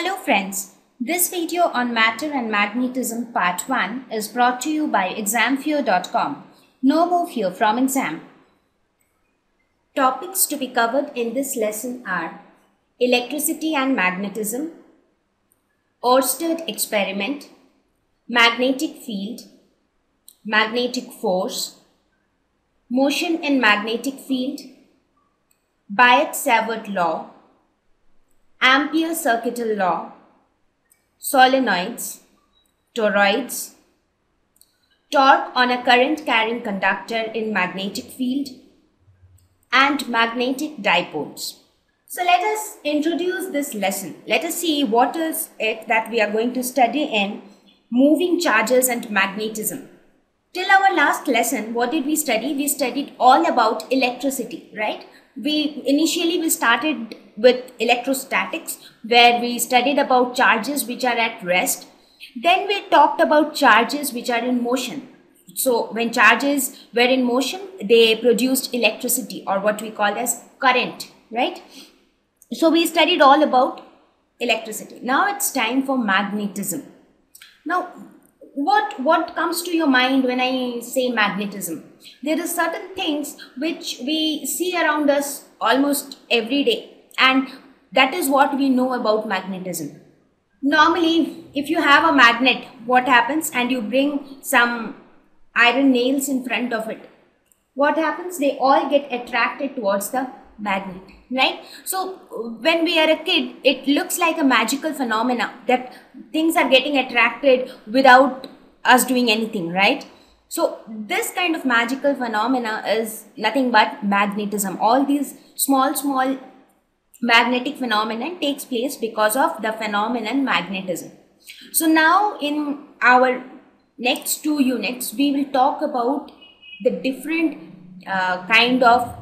Hello friends, this video on Matter and Magnetism Part 1 is brought to you by examfear.com. No more fear from exam. Topics to be covered in this lesson are electricity and magnetism, Oersted experiment, magnetic field, magnetic force, motion in magnetic field, Biot-Savart law, Ampere circuital law, solenoids, toroids, torque on a current carrying conductor in magnetic field, and magnetic dipoles. So let us introduce this lesson. Let us see what is it that we are going to study in moving charges and magnetism. Till our last lesson, what did we study? We studied all about electricity, right? We started with electrostatics, where we studied about charges which are at rest. Then we talked about charges which are in motion. So when charges were in motion, they produced electricity, or what we call as current, right? So we studied all about electricity. Now it's time for magnetism. Now, what comes to your mind when I say magnetism? There are certain things which we see around us almost every day, and that is what we know about magnetism. Normally, if you have a magnet, what happens? And you bring some iron nails in front of it. What happens? They all get attracted towards the magnet, right? So when we are a kid, it looks like a magical phenomena that things are getting attracted without us doing anything, right? So this kind of magical phenomena is nothing but magnetism. All these small magnetic phenomenon takes place because of the phenomenon magnetism. So now in our next two units, we will talk about the different kind of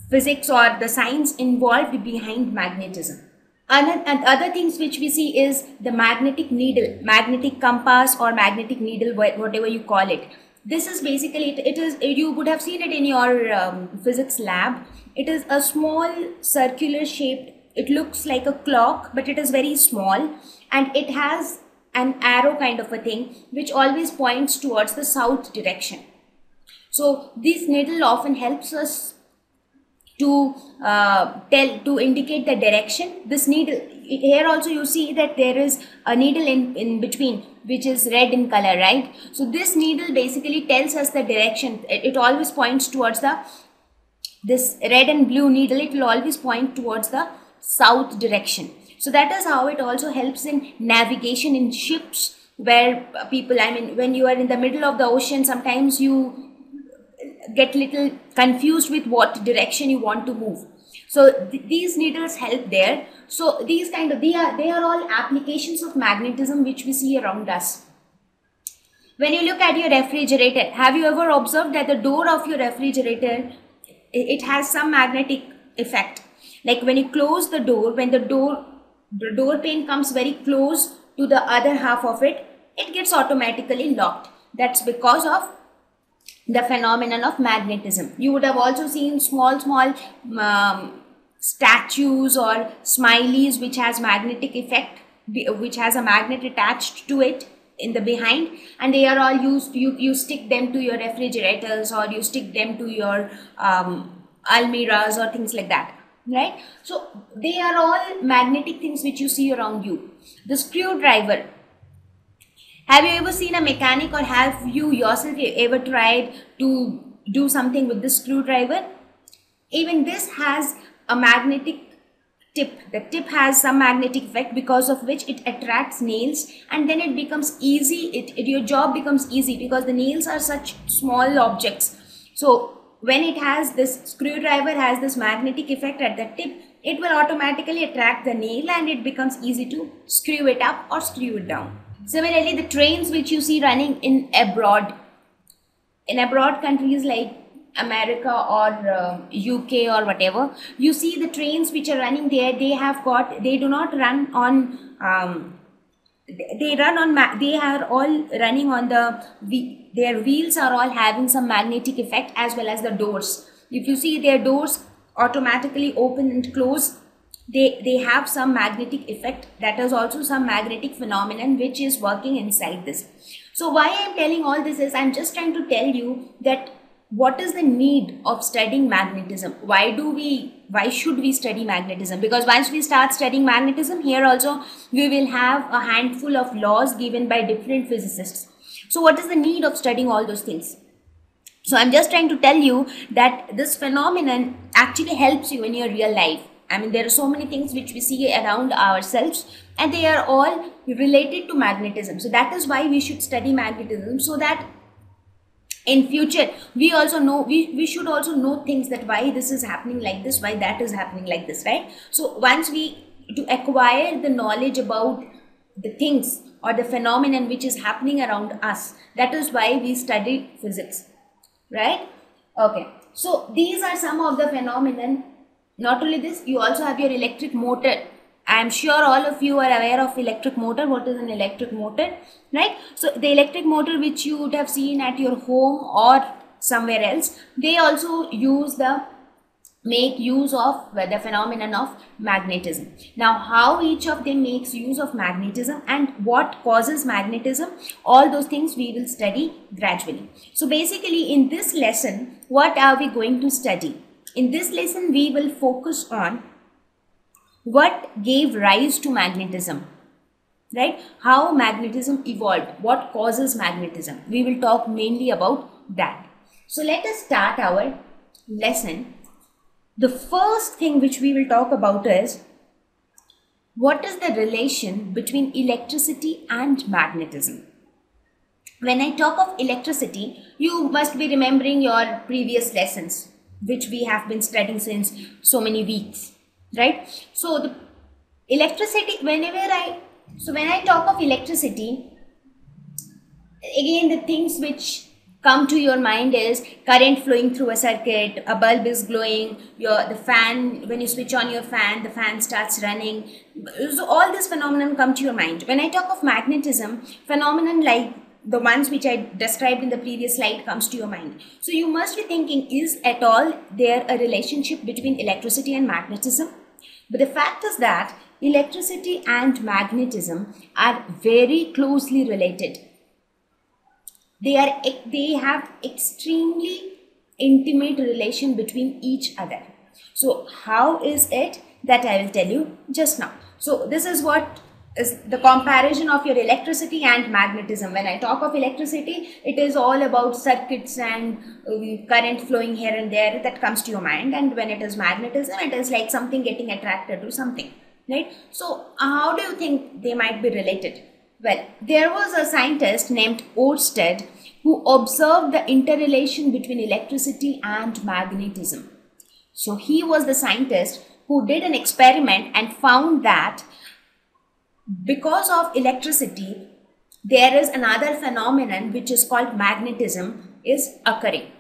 physics or the science involved behind magnetism. And other things which we see is the magnetic needle, magnetic compass, or magnetic needle, whatever you call it. This is basically, you would have seen it in your physics lab. It is a small circular shaped, it looks like a clock, but it is very small, and it has an arrow kind of a thing which always points towards the south direction. So this needle often helps us to indicate the direction. This needle here also, you see that there is a needle in between which is red in color, right? So this needle basically tells us the direction. It always points towards this red and blue needle. It will always point towards the south direction. So that is how it also helps in navigation in ships, where people, I mean, when you are in the middle of the ocean, sometimes you get little confused with what direction you want to move. So these needles help there. So these kind of, they are all applications of magnetism which we see around us. When you look at your refrigerator, have you ever observed that the door of your refrigerator, it has some magnetic effect? Like when you close the door, when the door pane comes very close to the other half of it, it gets automatically locked. That's because of the phenomenon of magnetism. You would have also seen small statues or smileys which has magnetic effect, which has a magnet attached to it in the behind, and they are all used. You stick them to your refrigerators, or you stick them to your almirahs or things like that, right? So they are all magnetic things which you see around you. The screwdriver. Have you ever seen a mechanic, or have you yourself ever tried to do something with the screwdriver? Even this has a magnetic tip. The tip has some magnetic effect because of which it attracts nails, and then it becomes easy. Your job becomes easy because the nails are such small objects. So when it has this screwdriver has this magnetic effect at the tip, it will automatically attract the nail, and it becomes easy to screw it up or screw it down. Similarly, the trains which you see running in abroad countries like America or UK or whatever, you see the trains which are running there, they are all running on their wheels are all having some magnetic effect, as well as the doors. If you see, their doors automatically open and close they have some magnetic effect. That is also some magnetic phenomenon which is working inside this. So why I am telling all this is, I'm just trying to tell you that what is the need of studying magnetism. Why should we study magnetism? Because once we start studying magnetism, here also we will have a handful of laws given by different physicists. So what is the need of studying all those things? So I'm just trying to tell you that this phenomenon actually helps you in your real life. I mean, there are so many things which we see around ourselves, and they are all related to magnetism. So that is why we should study magnetism, so that in future we also know, we should also know things, that why this is happening like this, why that is happening like this, right? So once we to acquire the knowledge about the things or the phenomenon which is happening around us, that is why we study physics, right? Okay, so these are some of the phenomenon. Not only this, you also have your electric motor. I am sure all of you are aware of electric motor. What is an electric motor, right? So the electric motor which you would have seen at your home or somewhere else, they also make use of the phenomenon of magnetism. Now, how each of them makes use of magnetism and what causes magnetism, all those things we will study gradually. So basically in this lesson, what are we going to study? In this lesson, we will focus on what gave rise to magnetism, right? How magnetism evolved, what causes magnetism. We will talk mainly about that. So let us start our lesson. The first thing which we will talk about is, what is the relation between electricity and magnetism? When I talk of electricity, you must be remembering your previous lessons, which we have been studying since so many weeks, right? So the electricity, when I talk of electricity, again the things which come to your mind is current flowing through a circuit, a bulb is glowing, the fan, when you switch on your fan, the fan starts running. So all this phenomenon come to your mind. When I talk of magnetism, phenomenon like the ones which I described in the previous slide comes to your mind. So you must be thinking, is at all there a relationship between electricity and magnetism? But the fact is that electricity and magnetism are very closely related. They have extremely intimate relation between each other. So how is it? That I will tell you just now. So this is what is the comparison of your electricity and magnetism. When I talk of electricity, it is all about circuits and current flowing here and there, that comes to your mind. And when it is magnetism, it is like something getting attracted to something, right? So how do you think they might be related? Well, there was a scientist named Oersted who observed the interrelation between electricity and magnetism. So he was the scientist who did an experiment and found that because of electricity, there is another phenomenon which is called magnetism is occurring.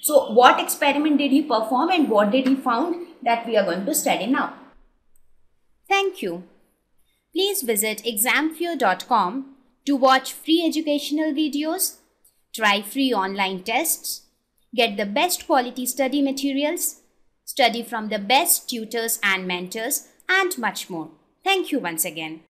So what experiment did he perform and what did he found, that we are going to study now. Thank you. Please visit examfear.com to watch free educational videos, try free online tests, get the best quality study materials, study from the best tutors and mentors, and much more. Thank you once again.